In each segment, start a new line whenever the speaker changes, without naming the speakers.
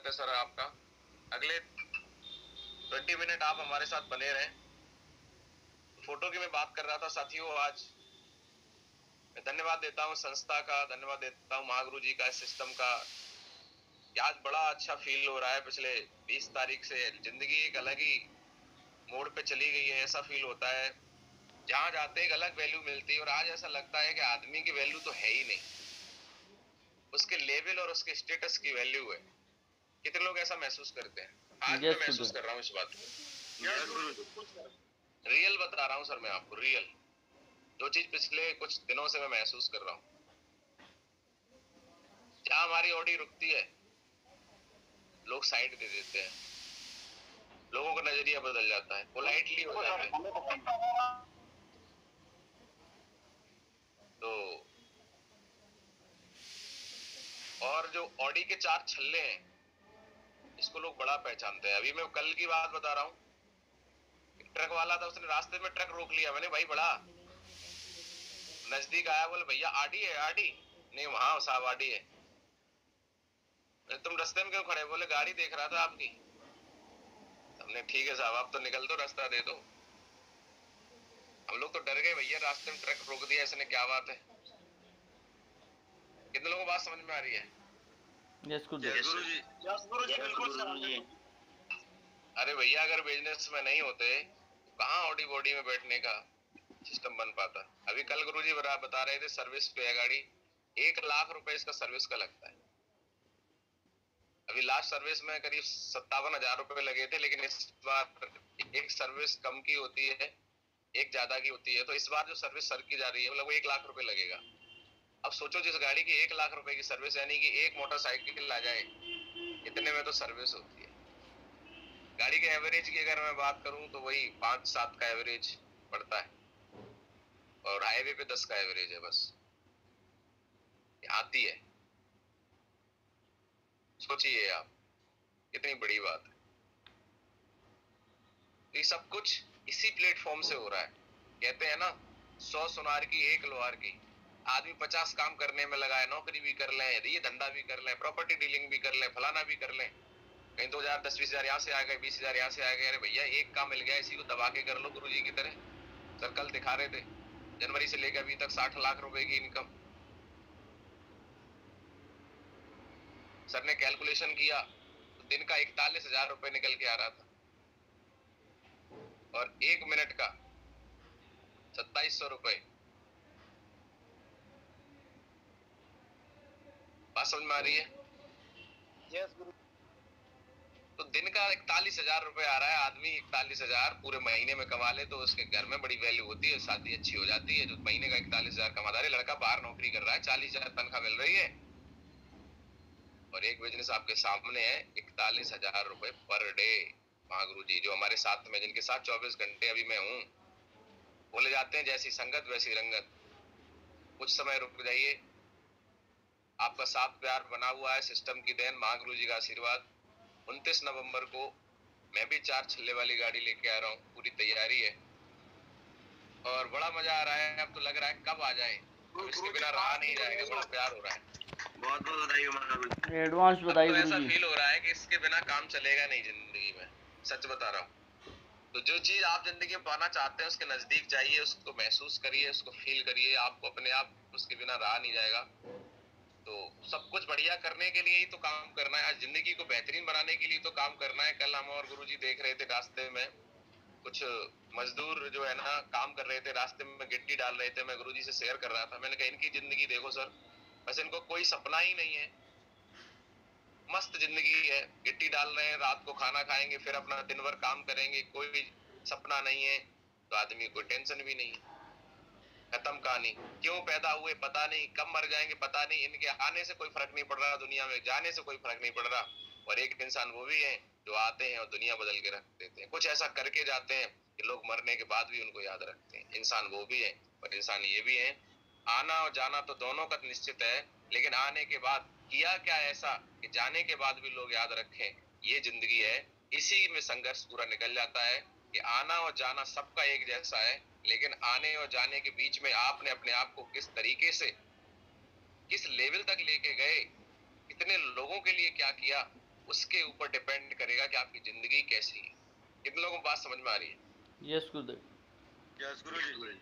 स्वागत है सर आपका। अगले 20 मिनट आप हमारे साथ बने रहें। फोटो की मैं बात कर रहा था साथियों, आज मैं धन्यवाद देता हूँ संस्था का, धन्यवाद देता हूँ महागुरु जी का, सिस्टम का। आज बड़ा अच्छा फील हो रहा है। पिछले 20 तारीख से जिंदगी एक अलग ही मोड़ पे चली गई है, ऐसा फील होता है। जहां जाते एक अलग वैल्यू मिलती है और आज ऐसा लगता है कि आदमी की वैल्यू तो है ही नहीं, उसके लेवल और उसके स्टेटस की वैल्यू है। कितने लोग ऐसा महसूस करते हैं? आज मैं महसूस कर रहा हूँ इस बात को। रियल बता रहा हूँ सर मैं आपको, रियल जो चीज पिछले कुछ दिनों से मैं महसूस कर रहा हूँ। जहां हमारी ऑडी रुकती है लोग साइड दे देते हैं, लोगों का नजरिया बदल जाता है, पोलाइटली हो जाते हैं। तो और जो ऑडी के 4 छल्ले हैं इसको लोग बड़ा पहचानते हैं। अभी मैं कल की बात बता रहा हूँ, ट्रक वाला था, उसने रास्ते में ट्रक रोक लिया। मैंने भाई बड़ा नजदीक आया, बोले भैया आडी है? आडी नहीं, वहां साहब आडी है। तुम रास्ते में क्यों खड़े? बोले गाड़ी देख रहा था आपकी। हमने ठीक है साहब, आप तो निकल दो, रास्ता दे दो। हम लोग तो डर गए, भैया रास्ते में ट्रक रोक दिया इसने, क्या बात है? कितने लोगों को बात समझ में आ रही है?
यस गुरुजी,
यस गुरुजी, बिल्कुल। अरे भैया अगर बिजनेस में नहीं होते कहाँ ऑडी बॉडी में बैठने का सिस्टम बन पाता। अभी कल गुरुजी बता रहे थे सर्विस पे है गाड़ी, 1 लाख रुपए इसका सर्विस का लगता है। अभी लास्ट सर्विस में करीब 57,000 रुपए लगे थे, लेकिन इस बार एक सर्विस कम की होती है, एक ज्यादा की होती है। तो इस बार जो सर्विस सर की जा रही है वो लगभग 1 लाख रुपए लगेगा। अब सोचो जिस गाड़ी की 1 लाख रुपए की सर्विस, यानी कि एक मोटरसाइकिल आ जाए इतने में तो सर्विस होती है। गाड़ी के एवरेज की अगर मैं बात करूं तो वही 5-7 का एवरेज पड़ता है, और हाईवे पे 10 का एवरेज है बस, आती है। सोचिए आप, कितनी बड़ी बात है। तो ये सब कुछ इसी प्लेटफॉर्म से हो रहा है। कहते हैं ना 100 सुनार की 1 लोहार की। आदमी 50 काम करने में लगा है, नौकरी भी कर लें, ये धंधा भी कर लें, प्रॉपर्टी डीलिंग भी कर लें, फलाना भी कर लें, कहीं 2,000 10-20 हजार यहाँ से आ गए, 20,000 यहाँ से आ गए। अरे भैया एक काम मिल गया, इसी को दबा के कर लो गुरुजी की तरह। सर कल दिखा रहे थे जनवरी से लेकर अभी तक 60 लाख रुपए की इनकम। सर ने कैलकुलेशन किया तो दिन का 41,000 रुपए निकल के आ रहा था, और 1 मिनट का 2,700 रुपए। बात समझ में आ रही है? यस गुरु। तो दिन का 41,000 रुपए आ रहा है। आदमी 41,000 पूरे महीने में कमा ले तो उसके घर में बड़ी वैल्यू होती है, शादी अच्छी हो जाती है। जो महीने का 41,000 कमाता है, लड़का बाहर नौकरी कर रहा है, 40,000 तनख्वाह मिल रही है, और एक बिजनेस आपके सामने है 41,000 रुपए पर डे। महागुरु जी जो हमारे साथ में, जिनके साथ 24 घंटे अभी मैं हूँ, बोले जाते हैं जैसी संगत वैसी रंगत। कुछ समय रुक जाइए, आपका साथ प्यार बना हुआ है, सिस्टम की देन, महागुरु जी का आशीर्वाद। 29 नवंबर को मैं भी 4 छल्ले वाली गाड़ी लेके आ रहा हूँ, पूरी तैयारी है और बड़ा मजा आ रहा है। अब तो लग रहा है कब आ जाए, इसके बिना रहा नहीं जाएगा, बड़ा प्यार हो रहा है। बहुत बहुत बधाई,
एडवांस बधाई गुरुजी।
ऐसा फील हो रहा है कि इसके बिना काम चलेगा नहीं जिंदगी में, सच बता रहा हूँ। तो जो चीज आप जिंदगी में पाना चाहते हैं उसके नजदीक जाइए, उसको महसूस करिए, उसको फील करिए, आपको अपने आप उसके बिना रहा नहीं जाएगा। तो सब कुछ बढ़िया करने के लिए ही तो काम करना है, आज जिंदगी को बेहतरीन बनाने के लिए तो काम करना है। कल हम और गुरुजी देख रहे थे रास्ते में कुछ मजदूर जो है ना काम कर रहे थे, रास्ते में गिट्टी डाल रहे थे। मैं गुरुजी से शेयर कर रहा था, मैंने कहा इनकी जिंदगी देखो सर, बस इनको कोई सपना ही नहीं है, मस्त जिंदगी है, गिट्टी डाल रहे हैं, रात को खाना खाएंगे, फिर अपना दिन भर काम करेंगे, कोई भी सपना नहीं है। तो आदमी कोई टेंशन भी नहीं, खत्म कहानी। क्यों पैदा हुए पता नहीं, कब मर जाएंगे पता नहीं, इनके आने से कोई फर्क नहीं पड़ रहा, दुनिया में जाने से कोई फर्क नहीं पड़ रहा। और एक इंसान वो भी है जो आते हैं और दुनिया बदल के रख देते हैं, कुछ ऐसा करके जाते हैं कि लोग मरने के बाद भी उनको याद रखते हैं। इंसान वो भी है, पर इंसान ये भी है। आना और जाना तो दोनों का निश्चित है, लेकिन आने के बाद किया क्या ऐसा कि जाने के बाद भी लोग याद रखें, ये जिंदगी है। इसी में संघर्ष पूरा निकल जाता है कि आना और जाना सबका एक जैसा है, लेकिन आने और जाने के बीच में आपने अपने आप को किस तरीके से, किस लेवल तक लेके गए, कितने लोगों के लिए क्या किया, उसके ऊपर डिपेंड करेगा कि आपकी जिंदगी कैसी है। कितने लोगों को बात समझ में आ रही है?
यस गुरुदेव।
यस गुरुजी।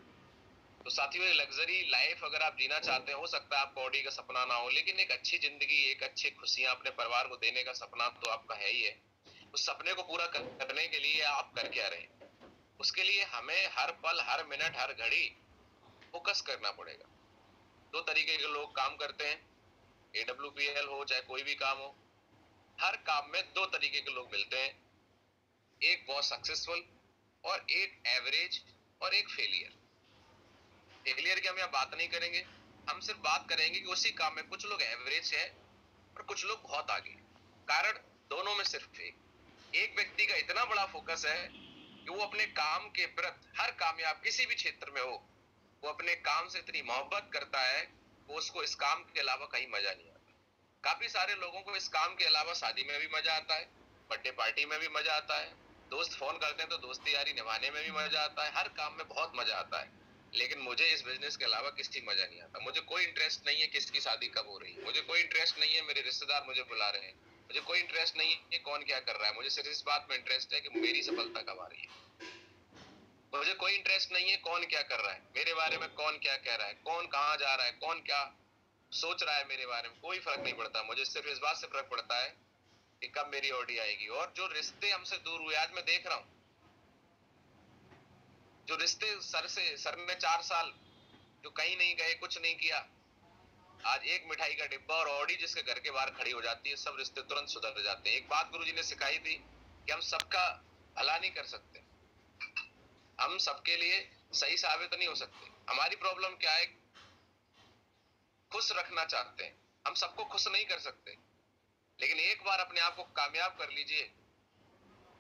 तो साथियों, ये लग्जरी लाइफ अगर आप जीना चाहते हैं, हो सकता है आपका ऑडी का सपना ना हो, लेकिन एक अच्छी जिंदगी, एक अच्छी खुशियां अपने परिवार को देने का सपना तो आपका है ही है। उस सपने को पूरा करने के लिए आप कर क्या रहे हैं, उसके लिए हमें हर पल, हर मिनट, हर घड़ी फोकस करना पड़ेगा। दो तरीके के लोग काम करते हैं, AWPL हो चाहे कोई भी काम हो, हर काम में दो तरीके के लोग मिलते हैं, एक बहुत सक्सेसफुल और एक एवरेज और एक फेलियर। फेलियर की हम यहाँ बात नहीं करेंगे, हम सिर्फ बात करेंगे कि उसी काम में कुछ लोग एवरेज है और कुछ लोग बहुत आगे। कारण दोनों में सिर्फ एक व्यक्ति का इतना बड़ा फोकस है कि वो अपने काम के प्रति, हर कामयाब किसी भी क्षेत्र में हो, वो अपने काम से इतनी मोहब्बत करता है वो उसको इस काम के अलावा कहीं मजा नहीं आता। काफी सारे लोगों को इस काम के अलावा शादी में भी मजा आता है, बर्थडे पार्टी में भी मजा आता है, दोस्त फोन करते हैं तो दोस्ती यारी निभाने में भी मजा आता है, हर काम में बहुत मजा आता है। लेकिन मुझे इस बिजनेस के अलावा किसी मजा नहीं आता। मुझे कोई इंटरेस्ट नहीं है किसकी शादी कब हो रही है, मुझे कोई इंटरेस्ट नहीं है मेरे रिश्तेदार मुझे बुला रहे हैं, मुझे कोई इंटरेस्ट नहीं है कौन क्या कर रहा है। मुझे सिर्फ इस बात में इंटरेस्ट है कि मेरी सफलता कब आ रही है। मुझे कोई इंटरेस्ट नहीं है कौन क्या कर रहा है, मेरे बारे में कौन क्या कह रहा है, कौन कहाँ जा रहा है, कौन क्या सोच रहा है मेरे बारे में, कोई फर्क नहीं पड़ता। मुझे सिर्फ इस बात से फर्क पड़ता है कि कब मेरी ऑडी आएगी। और जो रिश्ते हमसे दूर हुए, आज मैं देख रहा हूँ जो रिश्ते सर ने 4 साल जो कहीं नहीं गए, कुछ नहीं किया, आज एक मिठाई का डिब्बा और ऑडी जिसके घर के बाहर खड़ी हो जाती है, सब रिश्ते तुरंत सुधर जाते हैं। एक बात गुरुजी ने सिखाई थी कि हम सबका भला नहीं कर सकते, हम सबके लिए सही साबित नहीं हो सकते। हमारी प्रॉब्लम क्या है, खुश रखना चाहते हैं, हम सबको खुश नहीं कर सकते। लेकिन एक बार अपने आप को कामयाब कर लीजिए,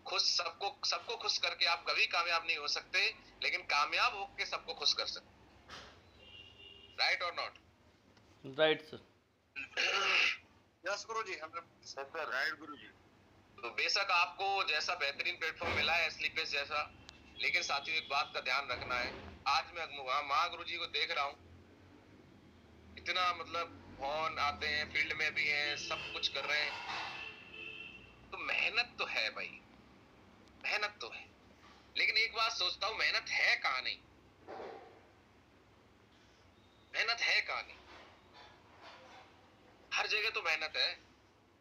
खुश सबको खुश करके आप कभी कामयाब नहीं हो सकते, लेकिन कामयाब होकर सबको खुश कर सकते। राइट और not?
Right sir.
Yes Guruji, 100% right Guruji.
तो बेशक आपको जैसा बेहतरीन प्लेटफॉर्म मिला है स्लीपेस जैसा, लेकिन साथियों एक बात का ध्यान रखना है। आज मैं माँ गुरुजी को देख रहा हूँ, इतना मतलब फोन आते हैं, फील्ड में भी हैं, सब कुछ कर रहे हैं। तो मेहनत तो है भाई, मेहनत तो है, लेकिन एक बात सोचता हूँ, मेहनत है कहाँ नहीं, मेहनत है कहाँ नहीं। हर जगह तो मेहनत है,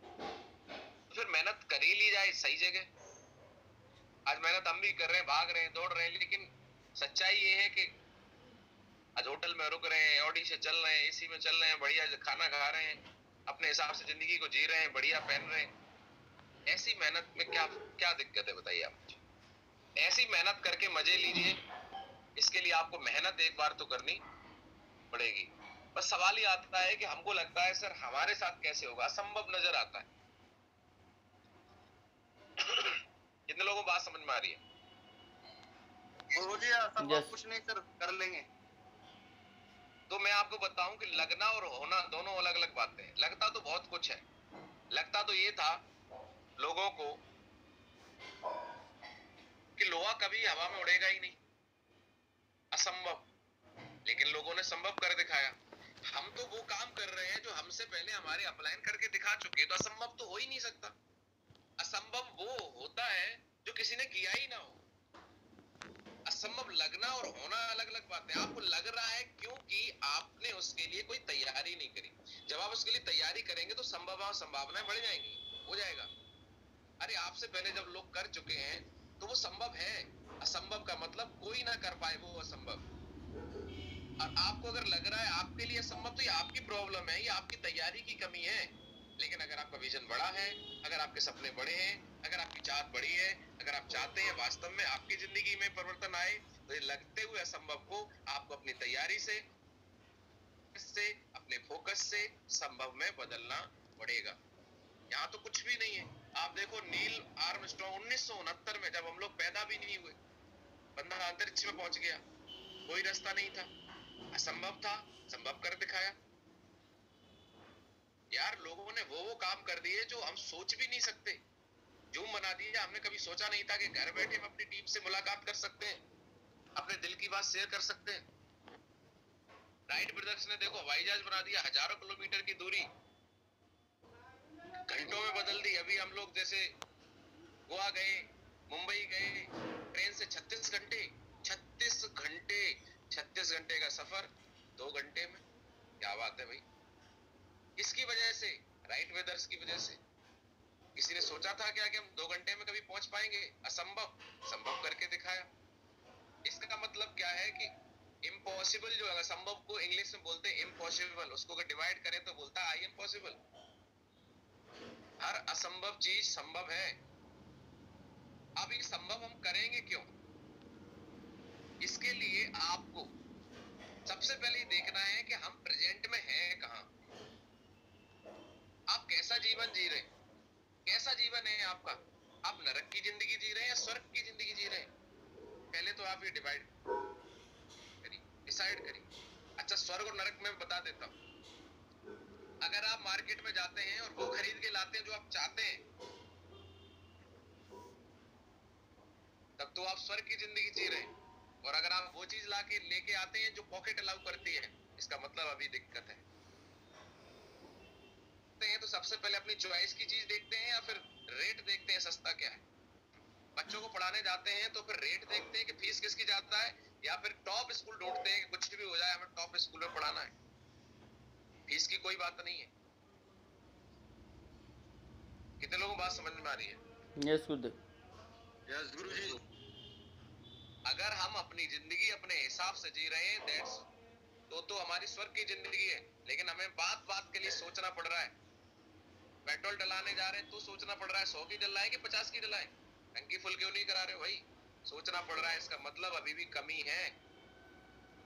तो फिर मेहनत कर ही ली जाए सही जगह। आज मेहनत हम भी कर रहे हैं, भाग रहे हैं, दौड़ रहे हैं, लेकिन सच्चाई ये है कि आज होटल में रुक रहे हैं, ऑडी से चल रहे हैं, एसी में चल रहे हैं, बढ़िया खाना खा रहे हैं, अपने हिसाब से जिंदगी को जी रहे हैं, बढ़िया पहन रहे हैं। ऐसी मेहनत में क्या क्या दिक्कत है बताइए आप मुझे? ऐसी मेहनत करके मजे लीजिए, इसके लिए आपको मेहनत एक बार तो करनी पड़ेगी। बस सवाल ये आता है कि हमको लगता है सर हमारे साथ कैसे होगा, असंभव नजर आता है। कितने लोगों को बात समझ में आ रही है?
गुरुजी असंभव कुछ नहीं सर, कर लेंगे।
तो मैं आपको बताऊं कि लगना और होना दोनों अलग अलग बातें हैं। लगता तो बहुत कुछ है, लगता तो ये था लोगों को कि लोहा कभी हवा में उड़ेगा ही नहीं, असंभव, लेकिन लोगों ने संभव कर दिखाया। हम तो वो काम कर रहे हैं जो हमसे पहले हमारे अपलाइन करके दिखा चुके, तो असंभव तो हो ही नहीं सकता। असंभव वो होता है जो किसी ने किया ही ना हो। असंभव लगना और होना अलग अलग बात है। आपको लग रहा है क्योंकि आपने उसके लिए कोई तैयारी नहीं करी। जब आप उसके लिए तैयारी करेंगे तो संभावनाएं बढ़ जाएंगी, हो जाएगा। अरे आपसे पहले जब लोग कर चुके हैं तो वो संभव है। असंभव का मतलब कोई ना कर पाए वो असंभव। और आपको अगर लग रहा है आपके लिए असंभव, तो ये आपकी प्रॉब्लम है, ये आपकी तैयारी की कमी है। लेकिन अगर आपका विजन बड़ा है, अगर आपके सपने बड़े हैं, अगर आपकी चाहत बड़ी है, अगर आप चाहते हैं वास्तव में आपकी जिंदगी में परिवर्तन आए, तो ये लगते हुए असंभव को आपको अपनी तैयारी से अपने फोकस से संभव में बदलना पड़ेगा। यहाँ तो कुछ भी नहीं है। आप देखो नील आर्मस्ट्रॉन्ग 1969 में, जब हम लोग पैदा भी नहीं हुए, बंदा अंतरिक्ष में पहुंच गया, कोई रास्ता नहीं था, असंभव था, संभव कर दिखाया। यार लोगों ने वो काम कर दिए जो हम सोच भी नहीं सकते। जूम बना दिया, हमने कभी सोचा नहीं था कि घर बैठे हम अपनी टीम से मुलाकात कर सकते हैं, अपने दिल की बात शेयर कर सकते हैं। राइट ब्रदर्स ने देखो हवाई जहाज बना दिया, हजारों किलोमीटर की दूरी घंटों में बदल दी। अभी हम लोग जैसे गोवा गए, मुंबई गए, ट्रेन से 36 घंटे 36 घंटे का सफर 2 घंटे में। क्या बात है भाई। किसकी वजह से? राइट वेदर्स की वजह से। किसी ने सोचा था क्या कि हम 2 घंटे में कभी पहुंच पाएंगे? असंभव। संभव करके दिखाया। इसका मतलब क्या है कि इम्पॉसिबल जो है, असंभव को इंग्लिश में बोलते हैं इम्पॉसिबल, उसको अगर डिवाइड करें तो बोलता है आई एम पॉसिबल। हर असंभव चीज संभव है। अब ये संभव हम करेंगे क्यों? इसके लिए आपको सबसे पहले देखना है कि हम प्रेजेंट में हैं कहां। आप कैसा जीवन जी रहे हैं? कैसा जीवन है आपका? आप नरक की जिंदगी जी रहे हैं या स्वर्ग की जिंदगी जी रहे हैं? पहले तो आप ये डिवाइड करिए, डिसाइड करिए। अच्छा, स्वर्ग और नरक में बता देता हूं। अगर आप मार्केट में जाते हैं और वो खरीद के लाते हैं जो आप चाहते हैं, तब तो आप स्वर्ग की जिंदगी जी रहे हैं। और अगर आप वो चीज लाके लेके आते हैं जो पॉकेट अलाउ करती है, इसका मतलब अभी दिक्कत है। तो सबसे पहले अपनी चॉइस की चीज देखते हैं या फिर रेट देखते हैं सस्ता क्या है। बच्चों को पढ़ाने जाते हैं तो फिर रेट देखते हैं कि फीस किसकी ज्यादा है, या फिर टॉप स्कूल ढूंढते हैं कि कुछ भी हो जाए हमें टॉप स्कूल में पढ़ाना है, फीस की कोई बात नहीं है। कितने लोगों को बात समझ में आ रही है?
यस गुरुदेव।
यस गुरुजी।
अगर हम अपनी जिंदगी अपने हिसाब से जी रहे हैं दैट्स तो हमारी स्वर्ग की जिंदगी है। लेकिन हमें बात बात के लिए सोचना पड़ रहा है। पेट्रोल डलाने जा रहे हैं तो सोचना पड़ रहा है 100 की डलाएं कि 50 की डलाएं। टंकी फुल क्यों नहीं करा रहे हो भाई? सोचना पड़ रहा है। इसका मतलब अभी भी कमी है।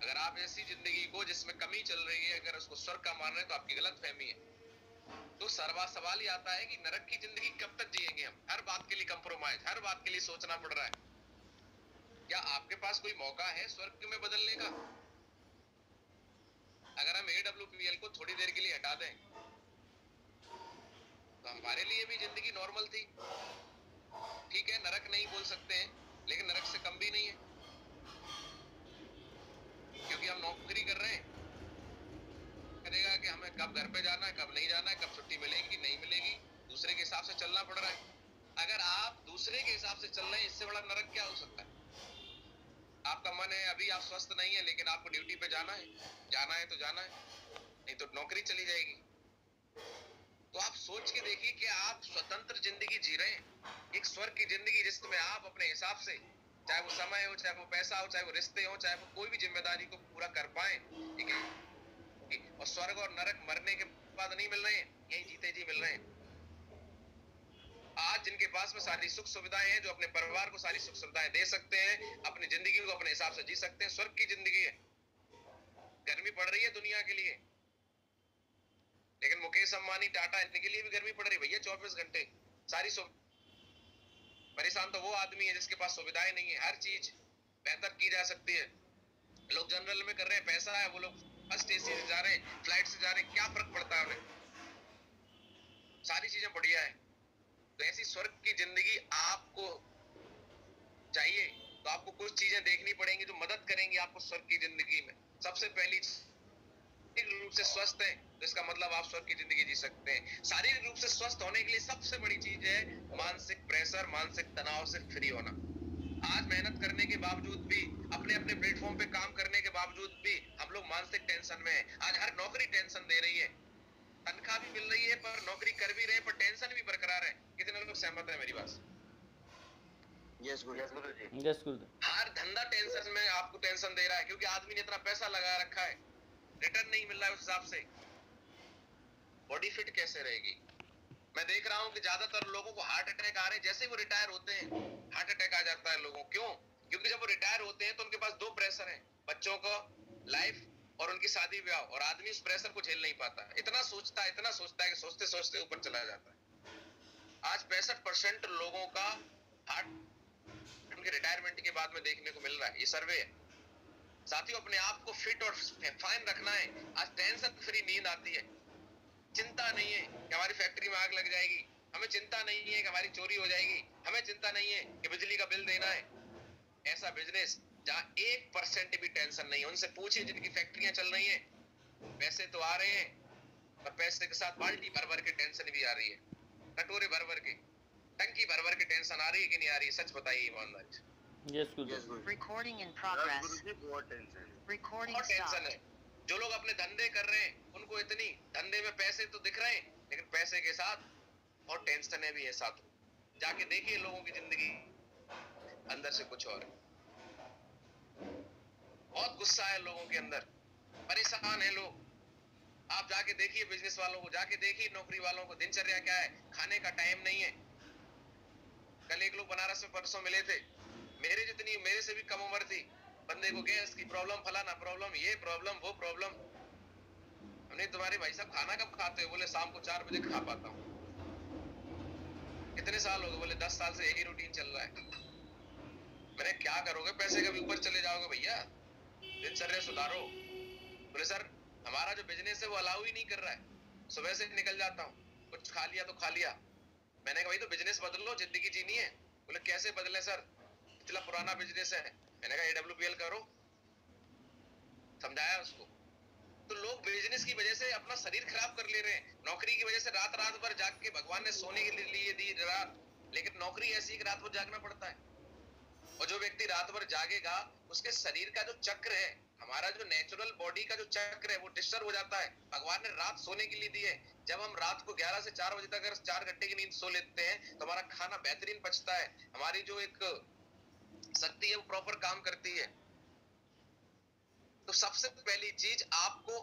अगर आप ऐसी जिंदगी को जिसमें कमी चल रही है अगर उसको स्वर्ग का मान रहे हैं तो आपकी गलत फहमी है। तो सवाल ही आता है कि नरक की जिंदगी कब तक जिएंगे हम? हर बात के लिए कंप्रोमाइज, हर बात के लिए सोचना पड़ रहा है। क्या आपके पास कोई मौका है स्वर्ग में बदलने का? अगर हम AWPL को थोड़ी देर के लिए हटा दें तो हमारे लिए भी जिंदगी नॉर्मल थी। ठीक है, नरक नहीं बोल सकते हैं, लेकिन नरक से कम भी नहीं है, क्योंकि हम नौकरी कर रहे हैं। करेगा कि हमें कब घर पे जाना है, कब नहीं जाना है, कब छुट्टी मिलेगी नहीं मिलेगी, दूसरे के हिसाब से चलना पड़ रहा है। अगर आप दूसरे के हिसाब से चल रहे हैं, इससे बड़ा नरक क्या हो सकता है? आपका मन है, अभी आप स्वस्थ नहीं है, लेकिन आपको ड्यूटी पे जाना है तो जाना है, नहीं तो नौकरी चली जाएगी। तो आप सोच के देखिए कि आप स्वतंत्र जिंदगी जी रहे हैं, एक स्वर्ग की जिंदगी जिसमें आप अपने हिसाब से, चाहे वो समय हो, चाहे वो पैसा हो, चाहे वो रिश्ते हो, चाहे वो कोई भी जिम्मेदारी को पूरा कर पाए। ठीक है, और स्वर्ग और नरक मरने के बाद नहीं मिल रहे हैं, यही जीते जी मिल रहे हैं। आज जिनके पास में सारी सुख सुविधाएं हैं, जो अपने परिवार को सारी सुख सुविधाएं दे सकते हैं, अपनी जिंदगी को अपने हिसाब से जी सकते हैं, स्वर्ग की जिंदगी है। गर्मी पड़ रही है दुनिया के लिए, लेकिन मुकेश अंबानी, टाटा, इनके लिए भी गर्मी पड़ रही है भैया 24 घंटे सारी परेशान तो वो आदमी है जिसके पास सुविधाएं नहीं है। हर चीज बेहतर की जा सकती है। लोग जनरल में कर रहे हैं, पैसा है, वो लोग फर्स्ट AC से जा रहे हैं, फ्लाइट से जा रहे हैं, क्या फर्क पड़ता है उन्हें? सारी चीजें बढ़िया है। तो ऐसी स्वर्ग की जिंदगी आपको चाहिए तो आपको कुछ चीजें देखनी पड़ेंगी जो मदद करेंगी आपको स्वर्ग की जिंदगी में। सबसे पहली शारीरिक रूप से स्वस्थ है तो इसका मतलब आप स्वर्ग की जिंदगी जी सकते हैं। शारीरिक रूप से स्वस्थ होने के लिए सबसे बड़ी चीज है मानसिक प्रेशर, मानसिक तनाव से फ्री होना। आज मेहनत करने के बावजूद भी, अपने अपने प्लेटफॉर्म पे काम करने के बावजूद भी हम लोग मानसिक टेंशन में हैं। आज हर नौकरी टेंशन दे रही है, तनख्वाह भी मिल रही है पर नौकरी कर भी रहे हैं पर टेंशन भी बरकरार है। कितने लोग सहमत हैं मेरी बात?
यस गुरुदेव।
यस गुरुदेव।
हर धंधा टेंशन में आपको टेंशन दे रहा है, क्योंकि आदमी ने इतना पैसा लगा रखा है, रिटर्न नहीं मिल रहा है उस हिसाब से। बॉडी फिट कैसे रहेगी? मैं देख रहा हूं कि ज्यादातर लोगों को हार्ट अटैक आ रहे हैं जैसे वो रिटायर होते हैं। हार्ट अटैक आ जाता है लोगों, क्यों? क्योंकि जब वो रिटायर होते हैं तो उनके पास 2 प्रेशर हैं, बच्चों को लाइफ और उनकी शादी ब्याह, और आदमी उस प्रेशर को झेल नहीं पाता। इतना सोचता है कि सोचते सोचते ऊपर चला जाता है। आज 65% लोगों का हार्ट उनके रिटायरमेंट के बाद में देखने को मिल रहा है, ये सर्वे है। साथियों, अपने आप को फिट और फाइन रखना है। आज टेंशन फ्री नींद आती है, चिंता नहीं है कि हमारी फैक्ट्री में आग लग जाएगी, हमें चिंता नहीं है कि हमारी चोरी हो जाएगी, हमें चिंता नहीं है कि बिजली का बिल देना है। ऐसा बिजनेस जहां 1% भी टेंशन नहीं है, उनसे पूछिए जिनकी फैक्ट्रियां चल रही हैं, पैसे तो आ रहे हैं पर पैसे के साथ बाल्टी भर भर के टेंशन भी आ रही है। कटोरे भर भर के, टंकी भर भर के टेंशन आ रही है कि नहीं आ रही है? सच बताइए ईमानदारी से।
Yes Gurudev.
Guruji.
Recording in
yes
progress.
गुरुजी, बहुत टेंशन है।
Recording
और टेंशन
stopped.
है। जो लोग अपने धंधे कर रहे हैं उनको इतनी, धंधे में पैसे तो दिख रहे हैं लेकिन पैसे के साथ और टेंशनें भी है साथ। जाके देखिए लोगों की जिंदगी अंदर से कुछ और है। बहुत गुस्सा है लोगों के अंदर, परेशान है लोग। आप जाके देखिए बिजनेस वालों को, जाके देखिए नौकरी वालों को, दिनचर्या क्या है, खाने का टाइम नहीं है। कल एक लोग बनारस में परसों मिले थे, मेरे जितनी, मेरे से भी कम उम्र थी। बंदे को गैस की प्रॉब्लम, फलाना प्रॉब्लम, ये प्रॉब्लम, वो प्रॉब्लम। हमने तुम्हारे भाई साहब खाना कब खाते हो? बोले शाम को 4 बजे खा पाता हूँ। कितने साल हो गए? बोले 10 साल से यही रूटीन चल रहा है। मैंने क्या करोगे? पैसे कभी ऊपर चले जाओगे भैया, दिनचर्या सुधारो। बोले सर हमारा जो बिजनेस है वो अलाउ ही नहीं कर रहा है, सुबह से निकल जाता हूँ, कुछ खा लिया तो खा लिया। मैंने कहा भाई तो बिजनेस बदल लो, जिंदगी जीनी है। बोले कैसे बदले सर, पिछला पुराना बिजनेस है। मैंने कहा AWPL करो, समझाया उसको। तो लोग बिजनेस की वजह से अपना शरीर खराब कर ले रहे हैं, नौकरी की वजह से रात रात भर जाग के, भगवान ने सोने के लिए दी रात, लेकिन नौकरी ऐसी कि रात भर जागना पड़ता है। और जो व्यक्ति रात भर जागेगा उसके शरीर का जो चक्र है, हमारा जो नेचुरल बॉडी का जो चक्र है वो डिस्टर्ब हो जाता है। भगवान ने रात सोने के लिए दी है। जब हम रात को 11 से 4 बजे तक अगर 4 घंटे की नींद सो लेते हैं तो हमारा खाना बेहतरीन पचता है, हमारी जो एक शक्ति है वो प्रॉपर काम करती है। तो सबसे पहली चीज, आपको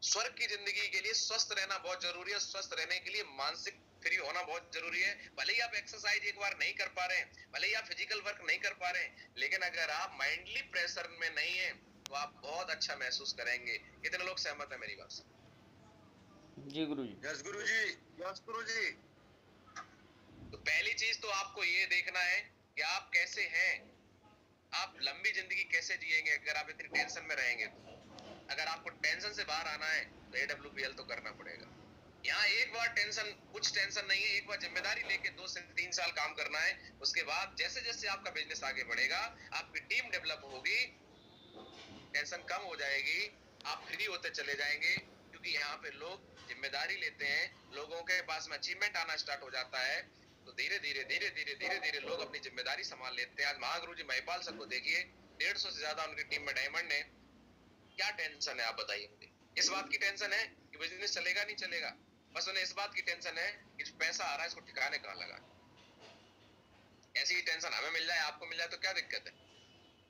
स्वर्ग की जिंदगी के लिए स्वस्थ रहना बहुत जरूरी है। स्वस्थ रहने के लिए मानसिक फ्री होना बहुत जरूरी है। भले ही आप एक्सरसाइज एक बार नहीं कर पा रहे हैं, भले ही आप फिजिकल वर्क नहीं कर पा रहे हैं, लेकिन अगर आप माइंडली प्रेशर में नहीं है तो आप बहुत अच्छा महसूस करेंगे। कितने लोग सहमत है मेरी बात से?
जी गुरुजी।
यस गुरुजी, यस गुरुजी।
तो पहली चीज तो आपको ये देखना है कि आप कैसे हैं, आप लंबी जिंदगी कैसे जिएंगे अगर आप इतनी टेंशन में रहेंगे तो। अगर आपको टेंशन से बाहर आना है तो AWPL तो करना पड़ेगा। यहाँ एक बार टेंशन, कुछ टेंशन नहीं है, एक बार जिम्मेदारी लेके 2 से 3 साल काम करना है। उसके बाद जैसे जैसे आपका बिजनेस आगे बढ़ेगा, आपकी टीम डेवलप होगी, टेंशन कम हो जाएगी, आप फ्री होते चले जाएंगे। क्योंकि यहाँ पे लोग जिम्मेदारी लेते हैं, लोगों के पास में अचीवमेंट आना स्टार्ट हो जाता है, तो धीरे धीरे धीरे धीरे धीरे धीरे लोग अपनी जिम्मेदारी संभाल लेते हैं। आज महागुरु जी महिपाल सर को देखिए, 150 से ज्यादा उनकी टीम में डायमंड है। क्या टेंशन है आप बताइए मुझे? इस बात की टेंशन है कि बिजनेस चलेगा नहीं चलेगा, बस उन्हें इस बात की टेंशन है कि जो पैसा आ रहा है इसको ठिकाने कहाँ लगा। ऐसी ही टेंशन हमें मिल जाए, आपको मिल जाए तो क्या दिक्कत है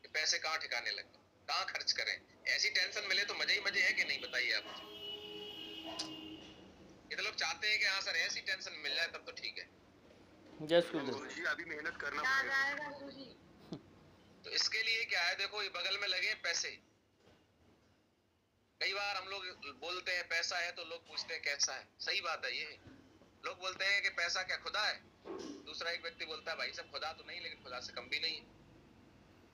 कि पैसे कहाँ ठिकाने लगे, कहाँ खर्च करें। ऐसी टेंशन मिले तो मजे ही मजे है कि नहीं, बताइए आप मुझे। ये तो लोग चाहते हैं कि हाँ सर ऐसी टेंशन मिल जाए तब तो ठीक है।
यस गुरुदेव।
गुरुजी अभी मेहनत करना पड़ेगा।
तो इसके लिए क्या है, देखो ये बगल में लगे पैसे। कई बार हम लोग बोलते हैं पैसा है तो लोग पूछते हैं कैसा है। सही बात है, ये लोग बोलते हैं कि पैसा क्या खुदा है। दूसरा एक व्यक्ति बोलता है भाई साहब खुदा तो नहीं लेकिन खुदा से कम भी नहीं है।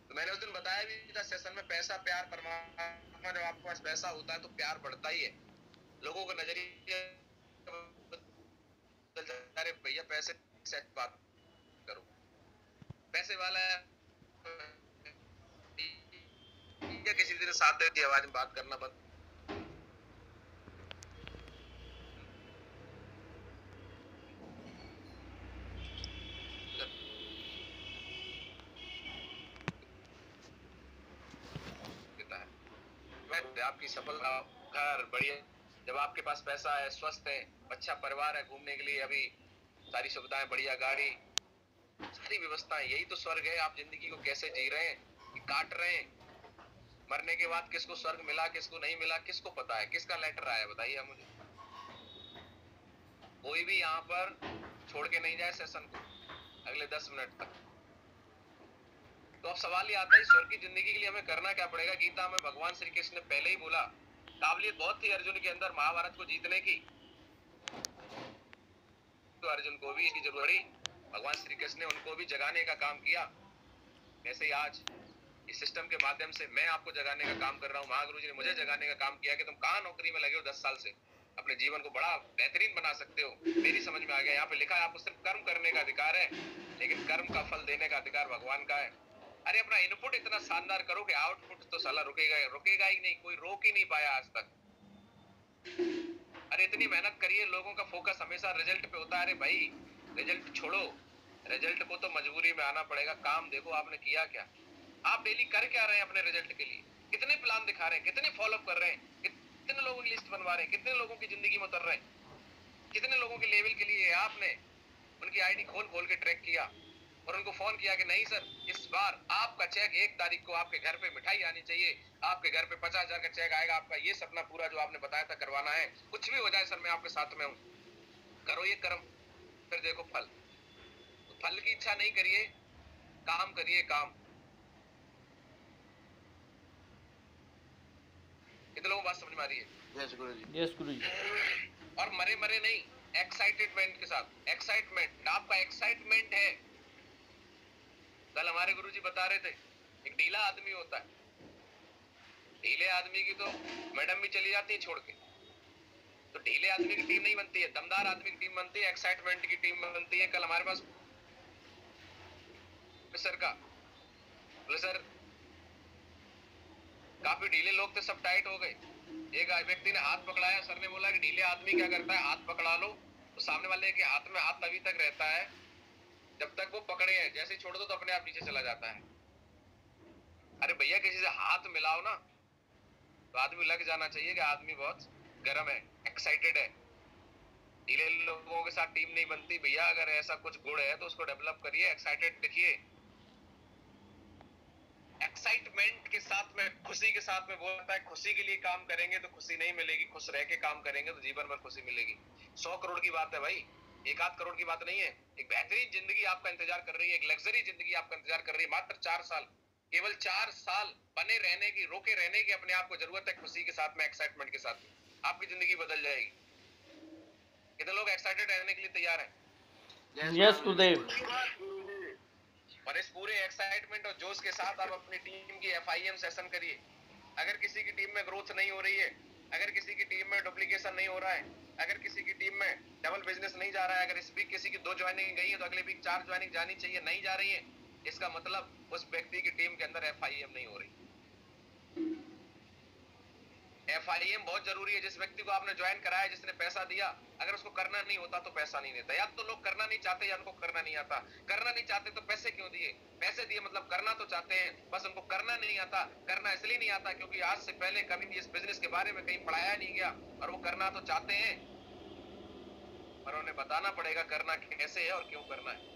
तो मैंने उस दिन बताया भी था सेशन में, पैसा प्यार परमात्मा, जब आपके पास पैसा होता है तो प्यार बढ़ता ही है। लोगों का नजरिया, अरे भैया पैसे से बात करो, पैसे वाला है या किसी दिन साथ देती आवाज में बात करना बंद। आपकी सफलता, घर बढ़िया, जब आपके पास पैसा है, स्वस्थ है, अच्छा परिवार है, घूमने के लिए अभी सारी सुविधाएं, बढ़िया गाड़ी, सारी व्यवस्थाएं, यही तो स्वर्ग है। आप जिंदगी को कैसे जी रहे हैं, काट रहे हैं। मरने के बाद किसको स्वर्ग मिला, किसको नहीं मिला, किसको पता है, किसका लेटर आया, बताइए मुझे। कोई भी यहाँ पर छोड़ के नहीं जाए सेशन को अगले 10 मिनट तक। तो अब सवाल ये आता है स्वर्ग की जिंदगी के लिए हमें करना क्या पड़ेगा। गीता में भगवान श्री कृष्ण ने पहले ही बोला, काबिलियत बहुत थी अर्जुन के अंदर महाभारत को जीतने की, तो अर्जुन को भी इसकी जरूरत पड़ी। भगवान श्री कृष्ण ने उनको भी जगाने का काम किया। ऐसे ही आज इस सिस्टम के माध्यम से मैं आपको जगाने का काम कर रहा हूँ। महागुरु जी ने मुझे जगाने का काम किया कि तुम कहाँ नौकरी में लगे हो 10 साल से, अपने जीवन को बड़ा बेहतरीन बना सकते हो। मेरी समझ में आ गया, यहाँ पे लिखा है आपको सिर्फ कर्म करने का अधिकार है, लेकिन कर्म का फल देने का अधिकार भगवान का है। अरे अपना इनपुट इतना शानदार करो कि आउटपुट तो साला रुकेगा ही नहीं, कोई रोक ही नहीं पाया आज तक। अरे इतनी मेहनत करिए, लोगों का फोकस हमेशा रिजल्ट पे होता है। अरे भाई रिजल्ट छोड़ो, रिजल्ट को तो मजबूरी में आना पड़ेगा। काम देखो आपने किया क्या, आप डेली कर क्या रहे हैं अपने रिजल्ट के लिए, कितने प्लान दिखा रहे हैं, कितने फॉलो कर रहे हैं, कितने लोगों की लिस्ट बनवा रहे हैं, कितने लोगों की जिंदगी में उतर रहे हैं, कितने लोगों के लेवल के लिए आपने उनकी आईडी खोल खोल के ट्रैक किया और उनको फोन किया कि नहीं सर इस बार आपका चेक 1 तारीख को आपके घर पे मिठाई आनी चाहिए, आपके घर पे 50,000 का चेक आएगा, आपका ये सपना पूरा जो आपने बताया था करवाना है, कुछ भी हो जाए सर मैं आपके साथ में हूँ, करो ये कर्म, फिर देखो फल। तो फल की इच्छा नहीं करिए, काम करिए काम। कितने लोगों को बात समझ में आ रही है?
यस गुरु जी।
यस गुरु जी।
और मरे मरे नहीं, एक्साइटेडमेंट के साथ, एक्साइटमेंट, आपका एक्साइटमेंट है। कल हमारे गुरुजी बता रहे थे एक ढीला आदमी होता है, ढीले आदमी की तो मैडम भी चली जाती है छोड़ के, तो ढीले आदमी की टीम नहीं बनती है, दमदार आदमी की टीम बनती है, एक्साइटमेंट की टीम बनती है। कल हमारे पास सर का बोले सर काफी ढीले लोग थे, सब टाइट हो गए। एक व्यक्ति ने हाथ पकड़ाया, सर ने बोला कि ढीले आदमी क्या करता है, हाथ पकड़ा लो तो सामने वाले के हाथ में हाथ तभी तक रहता है जब तक वो पकड़े है, जैसे ही छोड़ दो तो अपने आप नीचे चला जाता है। अरे भैया किसी से हाथ मिलाओ ना तो आदमी लग जाना चाहिए कि आदमी बहुत गर्म है, एक्साइटेड है। ढीले लोगों के साथ टीम नहीं बनती भैया, अगर ऐसा कुछ गुण है तो उसको डेवलप करिए, एक्साइटेड दिखिए। एक्साइटमेंट के साथ में, खुशी के साथ में बोलता है खुशी के लिए काम करेंगे तो खुशी नहीं मिलेगी, खुश रह के काम करेंगे तो जीवन भर खुशी मिलेगी। 100 करोड़ की बात है भाई, 1 आध करोड़ की बात नहीं है। एक बेहतरीन जिंदगी आपका इंतजार कर रही है, एक लग्जरी जिंदगी आपका इंतजार कर रही है। मात्र 4 साल, केवल 4 साल बने रहने की, रोके रहने की अपने आप को जरूरत है। खुशी के साथ में, एक्साइटमेंट के साथ में आपकी जिंदगी बदल जाएगी। कितने लोग एक्साइटेड रहने के लिए तैयार हैं?
यस गुरुदेव।
और इस पूरे एक्साइटमेंट और जोश के साथ आप अपनी टीम की FIM सेशन करिए। अगर किसी की टीम में ग्रोथ नहीं हो रही है, अगर किसी की टीम में डुप्लीकेशन नहीं हो रहा है, अगर किसी की टीम में डबल बिजनेस नहीं जा रहा है, अगर इस वीक किसी की 2 ज्वाइनिंग गई है तो अगले वीक 4 ज्वाइनिंग जानी चाहिए, नहीं जा रही है, इसका मतलब उस व्यक्ति की टीम के अंदर FIM नहीं हो रही। FIM बहुत जरूरी है। जिस व्यक्ति को आपने ज्वाइन कराया, जिसने पैसा दिया, अगर उसको करना नहीं होता तो पैसा नहीं देता। या तो लोग करना नहीं चाहते या उनको करना नहीं आता। करना नहीं चाहते तो पैसे क्यों दिए? पैसे दिए मतलब करना तो चाहते हैं, बस उनको करना नहीं आता। करना इसलिए नहीं आता क्योंकि आज से पहले कभी भी इस बिजनेस के बारे में कहीं पढ़ाया नहीं गया, और वो करना तो चाहते हैं पर उन्हें बताना पड़ेगा करना कैसे है और क्यों करना है।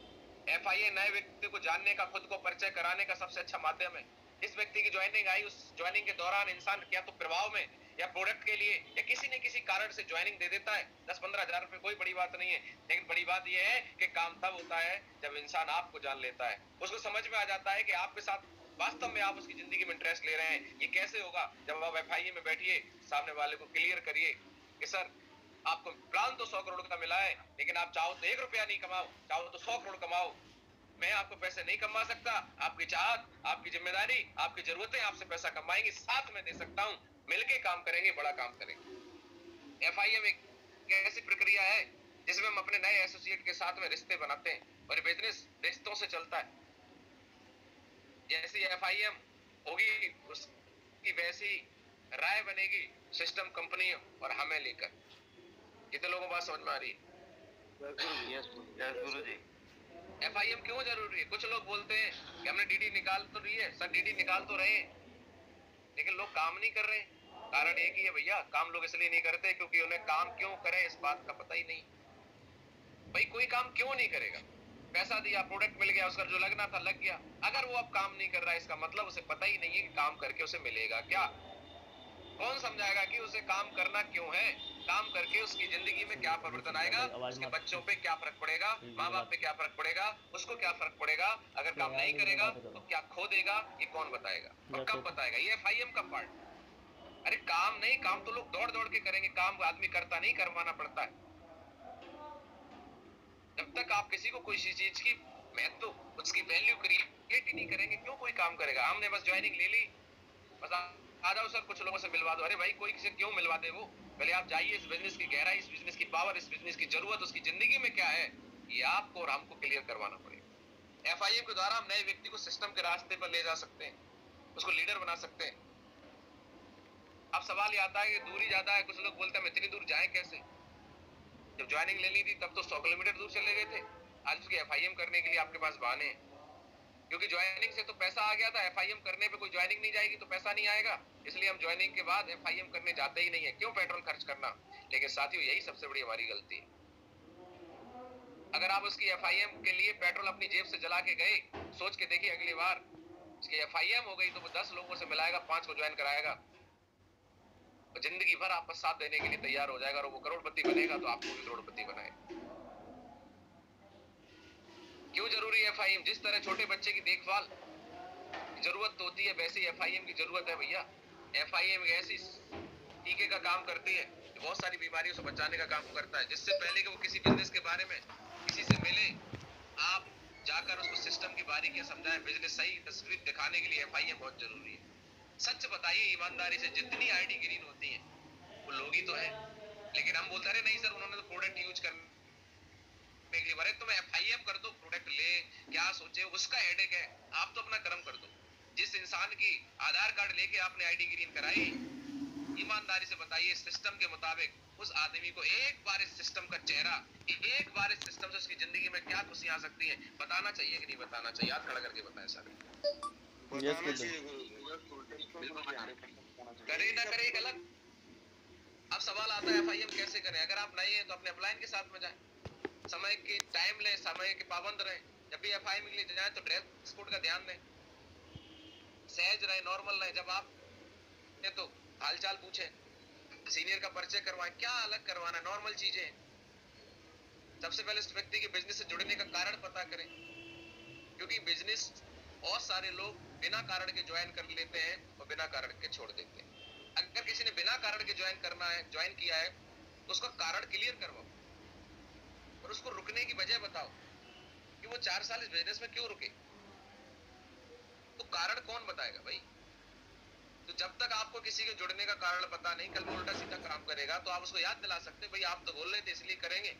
FIA नए व्यक्ति को जानने का, खुद को परिचय कराने का सबसे अच्छा माध्यम है। इस व्यक्ति की ज्वाइनिंग आई, उस ज्वाइनिंग के दौरान इंसान या तो प्रभाव में या प्रोडक्ट के लिए या किसी न किसी कारण से ज्वाइनिंग दे देता है। 10-15 हजार रुपए कोई बड़ी बात नहीं है, लेकिन बड़ी बात यह है कि काम तब होता है जब इंसान आपको जान लेता है। उसको समझ में आ जाता है कि आपके साथ वास्तव में आप उसकी जिंदगी में इंटरेस्ट ले रहे हैं। ये कैसे होगा? जब आप FIA में बैठिए, सामने वाले को क्लियर करिए कि सर आपको प्लान तो 100 करोड़ का मिला है, लेकिन आप चाहो तो 1 रुपया नहीं कमाओ, चाहो तो 100 करोड़ कमाओ। मैं आपको पैसे नहीं कमा सकता, आपकी चाहत, आपकी जिम्मेदारी, आपकी जरूरतें आपसे पैसा कमाएंगी, साथ में दे सकता हूं। मिलके काम करेंगे, बड़ा काम करेंगे। FIM एक ऐसी प्रक्रिया है जिसमें हम अपने नए एसोसिएट के साथ में रिश्ते बनाते हैं और बिजनेस रिश्तों से चलता है। जैसी FIM होगी उसकी वैसी राय बनेगी सिस्टम, कंपनी और हमें लेकर। कितने लोगों को बात समझ में आ रही है?
यस गुरु जी।
FIM क्यों जरूरी है? कुछ लोग बोलते हैं कि हमने DD निकाल तो रही है, सर DD निकाल तो रहे हैं, लेकिन लोग काम नहीं कर रहे। कारण एक ही है भैया, काम लोग इसलिए नहीं करते क्योंकि उन्हें काम क्यों करें इस बात का पता ही नहीं। भाई कोई काम क्यों नहीं करेगा? पैसा दिया, प्रोडक्ट मिल गया, उसका जो लगना था लग गया। अगर वो अब काम नहीं कर रहा है, इसका मतलब उसे पता ही नहीं है कि काम करके उसे मिलेगा क्या। कौन समझाएगा कि उसे काम करना क्यों है, काम करके उसकी जिंदगी में क्या परिवर्तन आएगा, उसके बच्चों पे क्या फर्क पड़ेगा, माँ बाप पे क्या फर्क पड़ेगा, उसको क्या फर्क पड़ेगा। अगर काम नहीं करेगा तो क्या खो देगा, ये कौन बताएगा और कब बताएगा? ये FIM का पार्ट। अरे काम नहीं, काम तो लोग दौड़ दौड़ के करेंगे, काम आदमी करता नहीं, करवाना पड़ता है। जब तक आप किसी को कोई चीज की महत्व, उसकी वैल्यू क्रिएट ही नहीं करेंगे, क्यों कोई काम करेगा? हमने बस ज्वाइनिंग ले ली, बस आ जाओ सर कुछ लोगों से मिलवा दो। अरे भाई कोई किसी क्यों मिलवा दे? वो पहले आप जाइए, इस बिजनेस की गहराई, इस बिजनेस की पावर, इस बिजनेस की जरूरत उसकी जिंदगी में क्या है, ये आपको और हमको क्लियर करवाना पड़ेगा। FIM के द्वारा हम नए व्यक्ति को सिस्टम के रास्ते पर ले जा सकते हैं, उसको लीडर बना सकते हैं। अब सवाल ये आता है कि दूरी ज्यादा है, कुछ लोग बोलते हैं हम इतनी दूर जाएं कैसे? जब ज्वाइनिंग ले ली थी तब तो 100 किलोमीटर दूर चले गए थे, आज उसकी एफआईएम करने के लिए आपके पास बहाने हैं, क्योंकि ज्वाइनिंग से तो पैसा आ गया था, एफआईएम करने पे कोई ज्वाइनिंग नहीं जाएगी तो पैसा नहीं आएगा, इसलिए हम ज्वाइनिंग के बाद एफआईएम करने जाते ही नहीं है। क्यों पेट्रोल खर्च करना? लेकिन साथियों यही सबसे बड़ी हमारी गलती है। अगर आप उसकी एफआईएम के लिए पेट्रोल अपनी जेब से जला के गए, सोच के देखिए अगली बार उसकी एफआईएम हो गई तो वो 10 लोगों से मिलाएगा, 5 को ज्वाइन कराएगा, तो जिंदगी भर आपका साथ देने के लिए तैयार हो जाएगा, और वो करोड़पति बनेगा तो आपको भी करोड़पति बनाएगा। क्यों जरूरी है एफआईएम? जिस तरह छोटे बच्चे की देखभाल की जरूरत तो होती है, वैसे ही एफआईएम की जरूरत है भैया। एफआईएम एक ऐसी टीके का काम करती है, बहुत सारी बीमारियों से बचाने का काम करता है। जिससे पहले कि वो किसी बिजनेस के बारे में किसी से मिले, आप जाकर उसको सिस्टम की बारीकियां समझाएं, बिजनेस सही तस्वीर दिखाने के लिए एफआईएम बहुत जरूरी है। सच बताइए ईमानदारी से, जितनी आईडी ग्रीन होती है वो लोग ही तो है, लेकिन हम बोलते रहे नहीं सर उन्होंने तो प्रोडक्ट यूज करने के लिए बोले, तुम एफआईएम कर दो, प्रोडक्ट ले, क्या सोचे उसका हेडेक है, आप तो अपना कर्म कर दो। जिस इंसान की आधार कार्ड लेके आपने आईडी ग्रीन कराई, ईमानदारी से बताइए सिस्टम के मुताबिक उस आदमी को एक बार इस सिस्टम का चेहरा, एक बार इस सिस्टम से उसकी जिंदगी में क्या खुशियां आ सकती है, बताना चाहिए कि नहीं बताना चाहिए? हाथ खड़ा करके बताएं सर। करे ना करे गलत। अब सवाल आता है एफआईएम कैसे करें? अगर आप नहीं है तो अपने अपलाइन के साथ में जाएं, समय के टाइम लें, समय के पाबंद रहें। जब भी एफआईएम के लिए जाएं तो ड्रेस कोड का ध्यान दें, सहज रहे, नॉर्मल रहे। जब आप तो हालचाल पूछे, सीनियर का परिचय करवाएं, क्या अलग करवाना, नॉर्मल चीजें। सबसे पहले उस व्यक्ति के बिजनेस से जुड़ने का कारण पता करें, क्योंकि बिजनेस बहुत सारे लोग बिना कारण के ज्वाइन कर लेते हैं और बिना कारण के छोड़ देते हैं। अगर किसी ने बिना कारण के ज्वाइन करना है, ज्वाइन किया है, तो उसका कारण क्लियर करवाओ और उसको रुकने की वजह बताओ कि वो 4 साल इस बिजनेस में क्यों रुके। तो कारण कौन बताएगा भाई? तो जब तक आपको किसी के जुड़ने का कारण पता नहीं, कल वो उल्टा सीधा काम करेगा तो आप उसको याद दिला सकते भाई आप तो बोल रहे थे इसलिए करेंगे,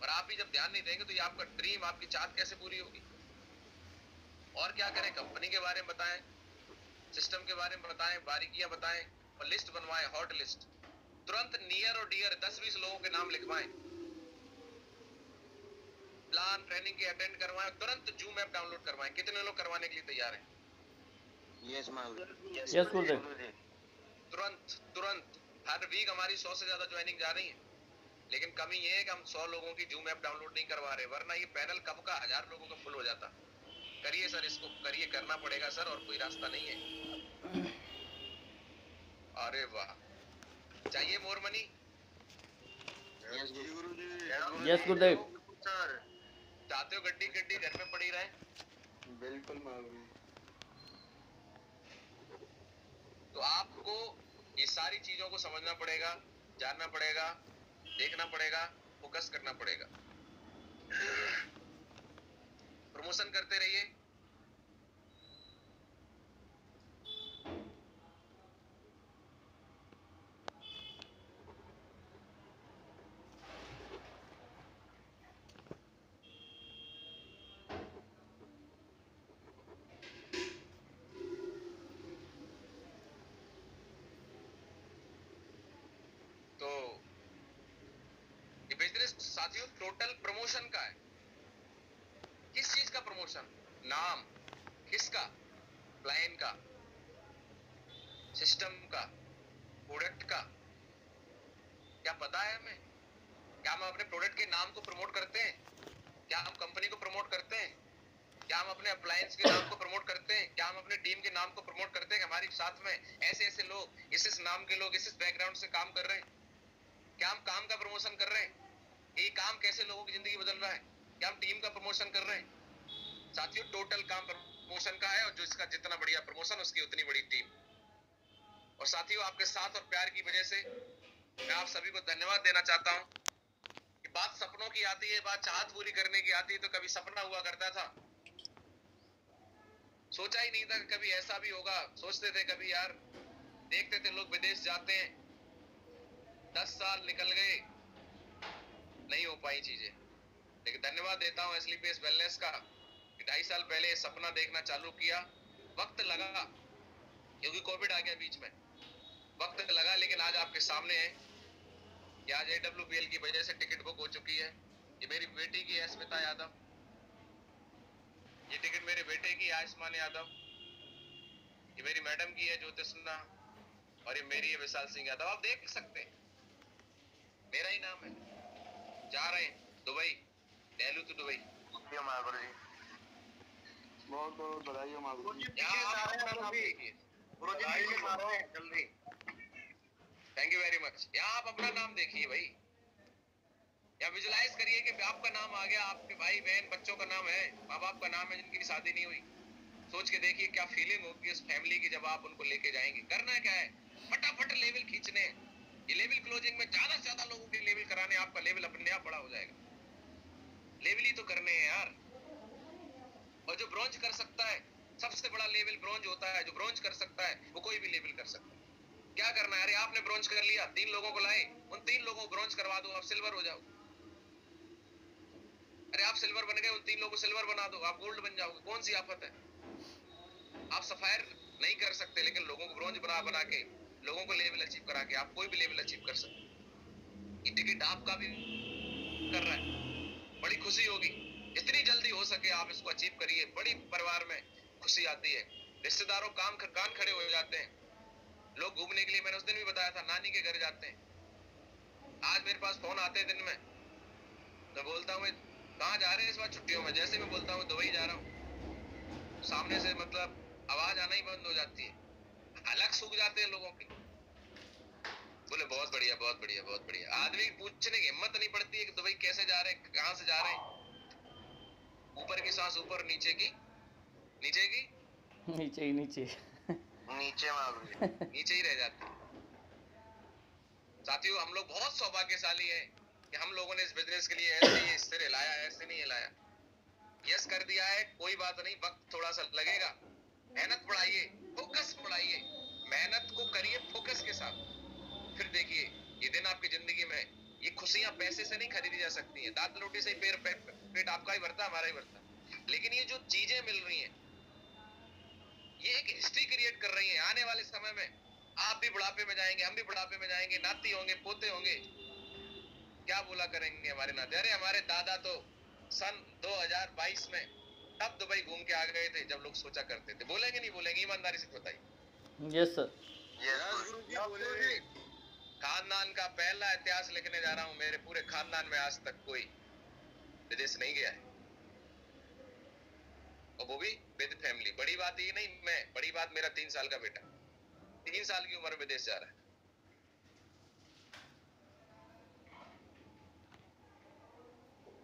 और आप ही जब ध्यान नहीं देंगे तो ये आपका ड्रीम, आपकी चाहत कैसे पूरी होगी? और क्या करें? कंपनी के बारे में बताएं, सिस्टम के बारे में बताएं, बारीकियां बताएं, और लिस्ट बनवाएं, हॉट लिस्ट। तुरंत नियर और डियर 10-20 लोगों के नाम लिखवाएं, प्लान ट्रेनिंग के अटेंड करवाएं, तुरंत जूम ऐप डाउनलोड करवाएं। कितने लोग करवाने के लिए तैयार हैं?
यस
तुरंत हर वीक हमारी 100 से ज्यादा ज्वाइनिंग जा रही है, लेकिन कमी ये है कि हम 100 लोगों की जूम ऐप डाउनलोड नहीं करवा रहे, वरना ये पैनल कब का 1000 लोगों का फुल हो जाता। करिए सर, इसको करिए, करना पड़ेगा सर, और कोई रास्ता नहीं है। अरे वाह, चाहिए मोर मनी?
यस गुरुदेव।
चाहते हो गड्डी गड्डी घर में पड़ी रहे?
बिल्कुल मालूम।
तो आपको ये सारी चीजों को समझना पड़ेगा, जानना पड़ेगा, देखना पड़ेगा, फोकस करना पड़ेगा। प्रमोशन करते रहिए। तो ये बिजनेस साथियों टोटल प्रमोशन का है। किस चीज का प्रमोशन? नाम किसका? क्लाइंट का, सिस्टम का, प्रोडक्ट का। क्या पता है हमें? क्या हम अपने प्रोडक्ट के नाम को प्रमोट करते हैं? क्या हम कंपनी को प्रमोट करते हैं? क्या हम अपने अप्लायंस के नाम को प्रमोट करते हैं? क्या हम अपने टीम के नाम को प्रमोट करते हैं कि हमारे साथ में ऐसे ऐसे लोग, इस नाम के लोग, इस बैकग्राउंड से काम कर रहे हैं? क्या हम काम का प्रमोशन कर रहे हैं? ये काम कैसे लोगों की जिंदगी बदल रहा है? क्या हम टीम का प्रमोशन कर रहे हैं? साथियों टोटल काम प्रमोशन का है, और जो इसका जितना बढ़िया प्रमोशन उसकी उतनी बड़ी टीम। और साथियों आपके साथ और प्यार की वजह से मैं आप सभी को धन्यवाद देना चाहता हूं कि बात सपनों की आती है, बात चाहत पूरी करने की आती है, तो कभी सपना हुआ करता था, सोचा ही नहीं था कि कभी ऐसा भी होगा। सोचते थे कभी यार, देखते थे लोग विदेश जाते हैं, 10 साल निकल गए, नहीं हो पाई चीजें। लेकिन धन्यवाद देता हूं एसलीपीएस वेलनेस का, 2.5 साल पहले सपना देखना चालू किया। वक्त लगा क्योंकि कोविड आ गया बीच में, वक्त लगा, लेकिन आज आपके सामने है कि आज AWBL की वजह से टिकट बुक हो चुकी है। ये मेरी बेटी की है, स्मिता यादव, है आयुष्मान यादव, ये मेरी मैडम की है ज्योतिषना, और ये मेरी है विशाल सिंह यादव। आप देख सकते हैं, मेरा ही नाम है। जा रहे हैं Dubai, Delhi to Dubai.
Mahaguru जी
बहुत बहुत बधाई हो महागुरु जी।
यहाँ आप अपना नाम देखिए,
गुरु जी पीछे आ रहे हैं जल्दी।
Thank you very much. यहाँ आप अपना नाम देखिए भाई, या विजुलाइज करिए कि आपका नाम आ गया, आपके भाई बहन बच्चों का नाम है, माँ बाप का नाम है जिनकी शादी नहीं हुई। सोच के देखिए क्या फीलिंग होगी उस फैमिली की जब आप उनको लेके जाएंगे। करना क्या है, फटाफट लेवल खींचने हैं। ये लेवल क्लोजिंग में ज्यादा से ज्यादा लोगों के लेवल कराने, आपका लेवल अपने आप बड़ा हो जाएगा। लेवल ही तो करने हैं यार। और जो ब्रॉन्ज कर सकता है, सबसे बड़ा लेवल ब्रॉन्ज होता है। जो ब्रॉन्ज कर सकता है वो कोई भी लेवल कर सकता है। क्या करना है, अरे आपने ब्रॉन्ज कर लिया, 3 लोगों को लाए, उन 3 लोगों को ब्रॉन्ज करवा दो, आप सिल्वर हो जाओ। अरे आप सिल्वर बन गए, उन 3 लोगों को सिल्वर बना दो, आप गोल्ड बन जाओगे। कौन सी आफत है। आप सफायर नहीं कर सकते, लेकिन लोगों को ब्रॉन्ज बना बना के, लोगों को लेवल अचीव करा के आप कोई भी लेवल अचीव कर सकते। ये टिकट आपका भी कर रहा है, बड़ी खुशी होगी। जितनी जल्दी हो सके आप इसको अचीव करिए। बड़ी परिवार में खुशी आती है, रिश्तेदारों कान खड़े हो जाते हैं। लोग घूमने के लिए, मैंने उस दिन भी बताया था, नानी के घर जाते हैं। आज मेरे पास फोन आते हैं दिन में, तो बोलता हूँ कहाँ जा रहे हैं इस बार छुट्टियों में। जैसे मैं बोलता हूँ दुबई जा रहा हूँ, सामने से मतलब आवाज आना ही बंद हो जाती है, अलग सूख जाते हैं लोगों की। बोले बहुत बढ़िया बहुत बढ़िया बहुत बढ़िया। आदमी पूछने की हिम्मत नहीं पड़ती है कि दुबई कैसे जा रहे हैं, कहाँ से जा रहे हैं। ऊपर की सांस ऊपर, नीचे की नीचे की
नीचे ही नीचे
नीचे महागुरु जी
नीचे ही रह जाते हैं। साथियों हम लोग बहुत सौभाग्यशाली हैं कि हम लोगों ने इस बिजनेस के लिए ऐसे ही सिर हिलाया, ऐसे नहीं हिलाया। यस कर दिया है, कोई बात नहीं, वक्त थोड़ा सा लगेगा। मेहनत बढ़ाइए, फोकस बढ़ाइए, मेहनत को करिए फोकस के साथ। फिर देखिए ये दिन आपकी जिंदगी में, ये खुशियां पैसे से नहीं खरीदी जा सकती हैं। दाल रोटी से ही पेट आपका ही भरता, हमारा ही भरता। लेकिन ये जो चीजें मिल रही हैं, ये एक हिस्ट्री क्रिएट कर रही हैं। आने वाले समय में आप भी बुढ़ापे में जाएंगे, हम भी बुढ़ापे में जाएंगे, नाती होंगे, पोते होंगे, क्या बोला करेंगे हमारे नाते। अरे हमारे दादा तो सन 2022 में तब दुबई घूम के आ गए थे जब लोग सोचा करते थे। बोलेंगे नहीं बोलेंगे, ईमानदारी से बताइए।
Yes sir.
गुरु जी बोले।
खानदान का पहला इतिहास लिखने जा रहा हूँ। मेरे पूरे खानदान में आज तक कोई विदेश नहीं गया है, और वो भी विद फैमिली। बड़ी बात ये नहीं मैं, बड़ी बात मेरा 3 साल का बेटा 3 साल की उम्र में विदेश जा रहा है।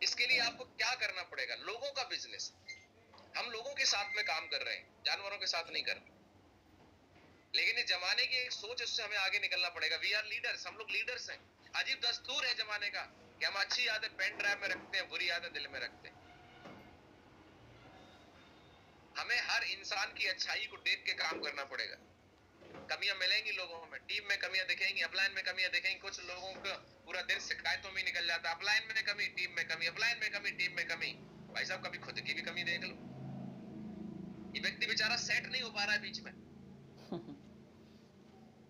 इसके लिए आपको क्या करना पड़ेगा, लोगों का बिजनेस। हम लोगों के साथ में काम कर रहे हैं, जानवरों के साथ नहीं कर रहे। लेकिन इस जमाने की एक सोच, उससे हमें आगे निकलना पड़ेगा। वी आर लीडर्स, हम लोग लीडर्स हैं। अजीब दस्तूर है जमाने का कि हम अच्छी आदत पेन ड्राइव में रखते हैं, बुरी आदत दिल में रखते हैं। हमें हर इंसान की अच्छाई को देख के काम करना पड़ेगा। कमियां मिलेंगी लोगों में, टीम में कमियां दिखेंगी, अपलाइन में कमियां दिखेंगी। कुछ लोगों का पूरा दिन शिकायतों में निकल जाता है। अपलाइन में कमी, टीम में कमी, अपलाइन में कमी, टीम में कमी। भाई साहब कभी खुद की भी कमी देख लो। ये व्यक्ति बेचारा सेट नहीं हो पा रहा है बीच में।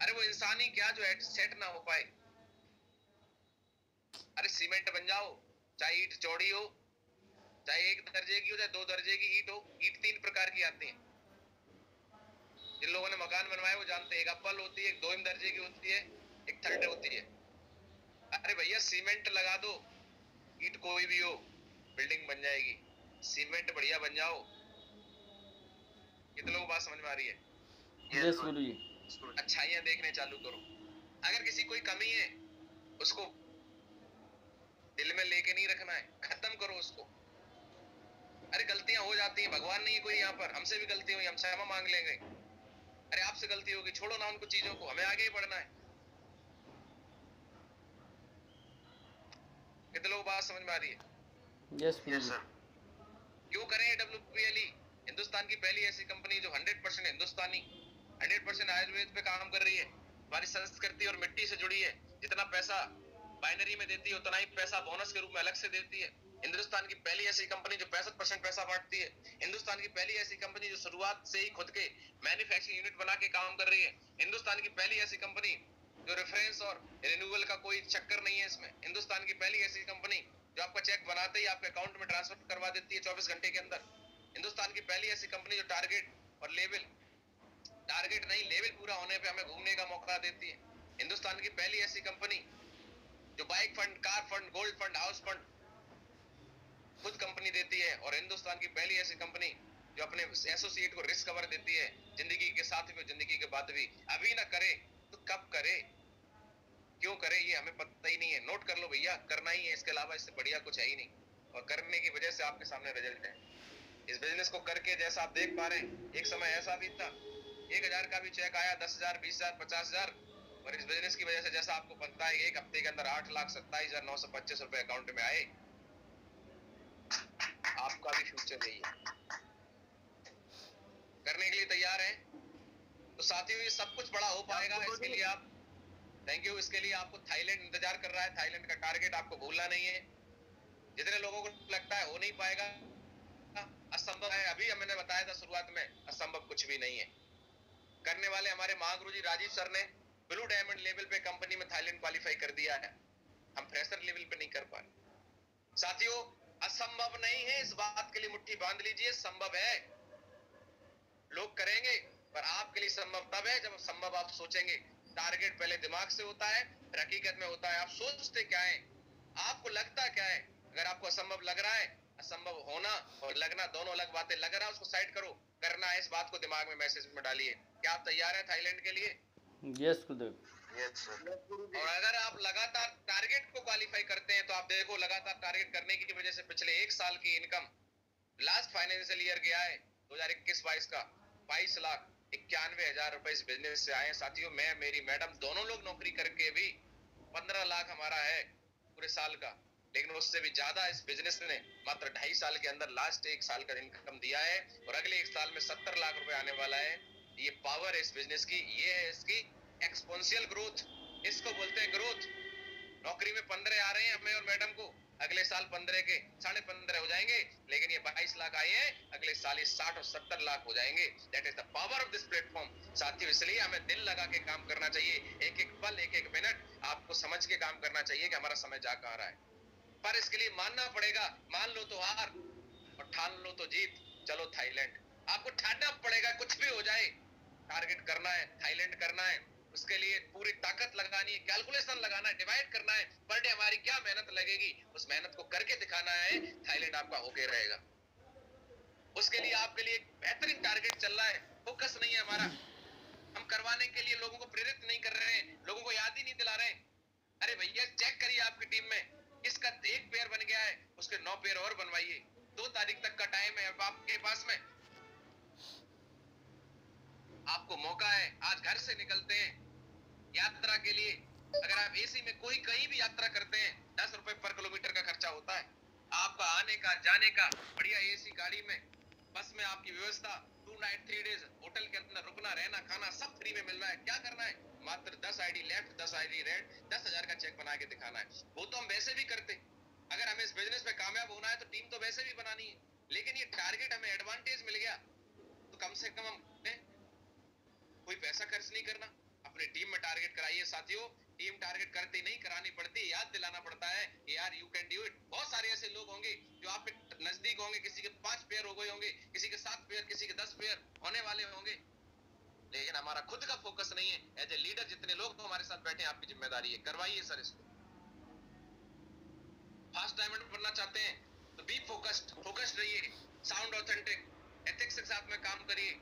अरे वो इंसान ही क्या जो सेट ना हो पाए। अरे सीमेंट बन जाओ, चाहे ईंट चौड़ी हो, चाहे 1 दर्जे की हो, चाहे 2 दर्जे की ईंट हो। ईंट 3 प्रकार की आती है। जिन लोगों ने मकान बनवाए वो जानते हैं, एक अप्पल होती है, एक 2 दर्जे की होती है, एक 3rd होती है। अरे भैया सीमेंट लगा दो, ईंट कोई भी हो, बिल्डिंग बन जाएगी। सीमेंट बढ़िया बन जाओ। कितने लोगों को बात समझ में आ रही है?
यस गुरु जी।
अच्छाइयां देखने चालू करो। अगर किसी कोई कमी है उसको दिल में लेके नहीं रखना है, खत्म करो उसको। अरे गलतियां हो जाती हैं, भगवान नहीं है कोई यहाँ पर, हमसे भी गलती हुई, हम क्षमा मांग लेंगे। अरे आपसे गलती होगी, छोड़ो ना उनको चीजों को, हमें आगे ही बढ़ना है। कितने लोग बात समझ में आ रही है?
यस गुरु जी।
क्यों करें WPLE? हिंदुस्तान की पहली ऐसी कंपनी जो 100% हिंदुस्तानी, 100% आयुर्वेद पे काम कर रही है। हमारी संस्कृति और मिट्टी से जुड़ी है। जितना पैसा बाइनरी में देती है उतना ही पैसा बोनस के रूप में अलग से देती है। हिंदुस्तान की पहली ऐसी कंपनी जो 65% पैसा बांटती है। हिंदुस्तान की पहली ऐसी कंपनी जो शुरुआत से ही खुद के मैन्युफैक्चरिंग यूनिट बना के काम कर रही है। हिंदुस्तान की पहली ऐसी कंपनी जो रेफरेंस और रिन्यूअल का कोई चक्कर नहीं है इसमें। हिंदुस्तान की पहली ऐसी कंपनी जो आपका चेक बनाते ही आपके अकाउंट में ट्रांसफर करवा देती है 24 घंटे के अंदर। हिंदुस्तान की पहली ऐसी कंपनी जो टारगेट नहीं लेवल पूरा होने पे हमें घूमने का मौका देती है। हिंदुस्तान की पहली ऐसी कंपनी जो bike fund, car fund, gold fund, house fund खुद कंपनी देती है, और हिंदुस्तान की पहली ऐसी कंपनी जो अपने एसोसिएट को रिस्क कवर देती है, जिंदगी के साथ भी, जिंदगी के बाद भी। अभी ना करे तो कब करे, क्यों करे, ये हमें पता ही नहीं है। नोट कर लो भैया, करना ही है, इसके अलावा इससे बढ़िया कुछ है ही नहीं, और करने की वजह से आपके सामने रिजल्ट है। इस बिजनेस को करके जैसा आप देख पा रहे हैं, एक समय ऐसा भी था 1000 का भी चेक आया, 10,000, 20,000, 50,000, और इस बिजनेस की वजह से जैसा आपको पता है एक हफ्ते के अंदर 8,27,925 रुपए अकाउंट में आए। आपका भी फ्यूचर यही है, करने के लिए तैयार हैं तो साथियों ये सब कुछ बड़ा हो पाएगा। इसके लिए आप थैंक यू, इसके लिए आपको थाईलैंड इंतजार कर रहा है। थाईलैंड का टारगेट आपको भूलना नहीं है। जितने लोगों को लगता है हो नहीं पाएगा, असंभव है, अभी मैंने बताया था शुरुआत में, असंभव कुछ भी नहीं है। करने वाले हमारे महागुरु जी राजीव सर ने ब्लू डायमंड लेवल पे कंपनी में थाईलैंड क्वालिफाई कर दिया है, हम फ्रेशर लेवल पे नहीं कर पाए। साथियों असंभव नहीं है, इस बात के लिए मुट्ठी बांध लीजिए, संभव है। लोग करेंगे पर आपके लिए संभव तब है जब संभव आप सोचेंगे। टारगेट पहले दिमाग से होता है, फिर हकीकत में होता है। आप सोचते क्या है, आपको लगता क्या है। अगर आपको असंभव लग रहा है, असंभव होना और लगना दोनों अलग बातें। लग रहा है उसको साइड करो, करना है इस बात को दिमाग में मैसेज में डालिए। क्या आप तैयार हैं थाईलैंड के लिए?
यस गुरुदेव।
और अगर आप लगातार टारगेट को क्वालिफाई करते हैं तो आप देखो लगातार टारगेट करने की वजह से पिछले एक साल की इनकम लास्ट फाइनेंशियल ईयर गया है 2021-22 का 22,91,000 रुपए इस बिजनेस से आए हैं। साथियों मैं, मेरी मैडम दोनों लोग नौकरी करके भी 15 लाख हमारा है पूरे साल का, लेकिन उससे भी ज्यादा इस बिजनेस ने मात्र 2.5 साल के अंदर लास्ट एक साल का इनकम दिया है, और अगले एक साल में 70 लाख रुपए आने वाला है। ये पावर है इस बिजनेस की, ये है इसकी एक्सपोनेंशियल ग्रोथ, इसको बोलते हैं ग्रोथ। नौकरी में 15 आ रहे हैं हमें और मैडम को, अगले साल 15 के 15.5 हो जाएंगे, लेकिन ये 22 लाख आए हैं, अगले साल ये 60 और 70 लाख हो जाएंगे। That is the power of this platform. साथियों इसलिए हमें दिल लगा के काम करना चाहिए, एक एक पल, एक एक मिनट आपको समझ के काम करना चाहिए कि हमारा समय जा कहाँ रहा है। पर इसके लिए मानना पड़ेगा, मान लो तो हार और ठान लो तो जीत। चलो थाईलैंड, आपको ठानना पड़ेगा, कुछ भी हो जाए टारगेट करना है, थाईलैंड करना है, उसके लिए पूरी ताकत लगानी है, कैलकुलेशन लगाना है, डिवाइड करना है, पर डे हमारी क्या मेहनत लगेगी, उस मेहनत को करके दिखाना है, थाईलैंड आपका होके रहेगा। उसके लिए आपके लिए एक बेहतरीन टारगेट चल रहा है, फोकस नहीं है हमारा, हम करवाने के लिए लोगों को प्रेरित नहीं कर रहे हैं, लोगों को याद ही नहीं दिला रहे हैं। अरे भैया चेक करिए आपकी टीम में किसका 1 पेयर बन गया है, उसके 9 पेयर और बनवाइए। 2 तारीख तक का टाइम है अब आपके पास में, आपको मौका है। आज घर से निकलते हैं यात्रा के लिए, अगर आप एसी में कोई कहीं भी यात्रा करते हैं 10 रुपए पर किलोमीटर का खर्चा होता है। आपका आने का जाने का बढ़िया एसी गाड़ी में, बस में आपकी व्यवस्था, 2 नाइट 3 डेज होटल के अंदर रुकना, रहना, खाना सब फ्री में मिल रहा है। क्या करना है, मात्र 10 आईडी लेफ्ट, 10 आईडी राइट, 10,000 का चेक बना के दिखाना है। वो तो हम वैसे भी करते, अगर हमें इस बिजनेस में कामयाब होना है तो टीम तो वैसे भी बनानी है, लेकिन ये टारगेट हमें एडवांटेज मिल गया तो कम से कम हम कोई पैसा खर्च नहीं करना, अपने टीम में टारगेट कराइए। साथियों टीम टारगेट करते नहीं, करानी पड़ती, याद दिलाना पड़ता है कि यार यू कैन डू इट। बहुत सारे ऐसे लोग होंगे जो आप पे नजदीक होंगे, किसी के 5 पेयर हो गए होंगे, किसी के 7 पेयर, किसी के 10 पेयर होने वाले होंगे, लेकिन हमारा खुद का फोकस नहीं है। एज ए लीडर जितने लोग हमारे साथ बैठे हैं, आपकी जिम्मेदारी है, करवाइए सर इसको। फास्ट डायमंड बनना चाहते हैं तो बी फोकस्ड, फोकस्ड रहिए, साउंड ऑथेंटिक, एथिक्स के साथ में काम करिए,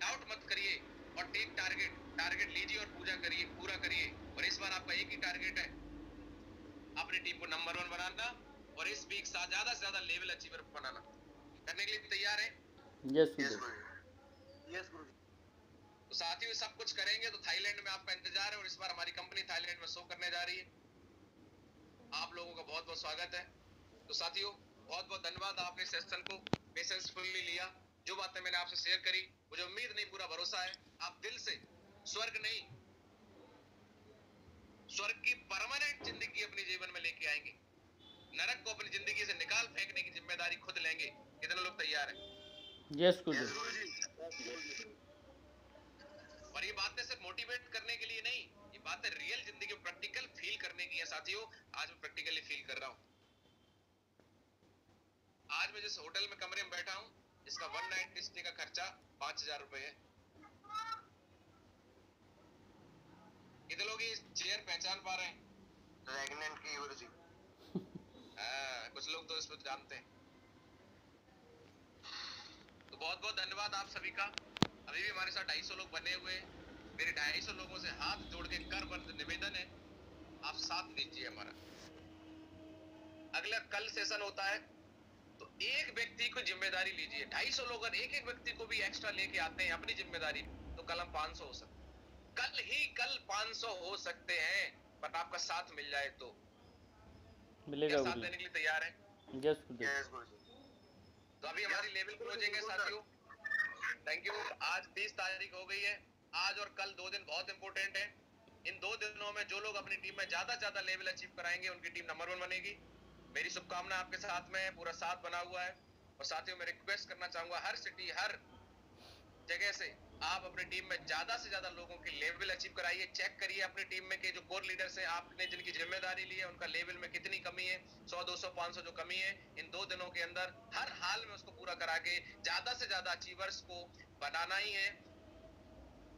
डाउट मत करिए, और टेक टारगेट, टारगेट लीजिए और पूजा करिए, पूरा करिए। और इस बार आपका एक ही टारगेट है, अपनी टीम को नंबर 1 बनाना और इस वीक ज्यादा से ज्यादा लेवल अचीवर बनाना। करने के लिए तैयार है?
यस
गुरु।
तो साथियों सब कुछ करेंगे तो थाईलैंड में आपका इंतजार है, और इस बार हमारी कंपनी थाईलैंड में शो करने जा रही है। आप लोगों का बहुत बहुत स्वागत है। तो साथियों बहुत बहुत धन्यवाद, आपने सेशन को पेशेंसफुली लिया। जो बातें मैंने आपसे शेयर करी, मुझे उम्मीद नहीं पूरा भरोसा है आप दिल से स्वर्ग नहीं, स्वर्ग की परमानेंट जिंदगी अपने जीवन में लेके आएंगे, नरक को अपनी जिंदगी से निकाल फेंकने की जिम्मेदारी खुद लेंगे। कितने लोग तैयार हैं?
यस गुरु।
और ये बातें सिर्फ मोटिवेट करने के लिए नहीं, ये बातें रियल जिंदगी में प्रैक्टिकल फील करने की है। साथियों आज मैं प्रैक्टिकली फील कर रहा हूँ। आज मैं जिस होटल में कमरे में बैठा हूँ, इसका 190 स्टे का खर्चा 5,000 रुपए है। कितने लोग ये चेयर पहचान पा रहे हैं?
रेगनेंट की गुरु जी।
कुछ लोग तो इसको जानते हैं। तो बहुत बहुत धन्यवाद आप सभी का। अभी भी हमारे साथ 250 लोग बने हुए हैं। मेरे 250 लोगों से हाथ जोड़ के करबद्ध निवेदन है, आप साथ दीजिए हमारा। अगला कल सेशन होता है, तो एक व्यक्ति को जिम्मेदारी लीजिए। 250 लोग अगर एक एक व्यक्ति को भी एक्स्ट्रा लेके आते हैं अपनी जिम्मेदारी, तो कल हम 500 हो सकते हैं। कल 500 हो सकते हैं, पर आपका साथ मिल जाए तो
मिलेगा।
साथ देने के लिए तैयार है?
यस गुरुदेव।
तो अभी हमारी लेवल क्लोजिंग है साथियों। Thank you. आज 30 तारीख हो गई है। आज और कल 2 दिन बहुत इंपॉर्टेंट है। इन 2 दिनों में जो लोग अपनी टीम में ज्यादा ज्यादा लेवल अचीव कराएंगे, उनकी टीम नंबर 1 बनेगी। मेरी शुभकामना आपके साथ में है, पूरा साथ बना हुआ है। और साथियों मैं रिक्वेस्ट करना चाहूंगा, हर सिटी हर जगह से आप अपनी टीम में ज्यादा से ज्यादा लोगों की लेवल अचीव कराइए। चेक करिए अपनी टीम में के जो कोर लीडर्स हैं, आपने जिनकी जिम्मेदारी ली है, उनका लेवल में कितनी कमी है। 100 200 500 जो कमी है, इन 2 दिनों के अंदर हर हाल में उसको पूरा करा के ज्यादा से ज्यादा अचीवर्स को बनाना ही है।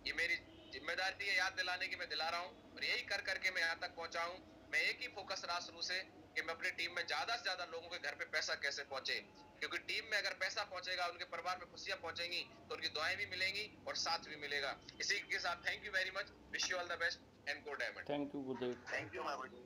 ये मेरी जिम्मेदारी है याद दिलाने की, मैं दिला रहा हूँ। और यही कर करके मैं यहाँ तक पहुंचा हूँ। मैं एक ही फोकस रहा शुरू से कि मैं अपनी टीम में ज्यादा से ज्यादा लोगों के घर पे पैसा कैसे पहुंचे, क्योंकि टीम में अगर पैसा पहुंचेगा, उनके परिवार में खुशियां पहुंचेंगी, तो उनकी दुआएं भी मिलेंगी और साथ भी मिलेगा। इसी के साथ thank you very much. Wish you all the best and go diamond.
Thank you Gurudev.
Thank you my Guru ji.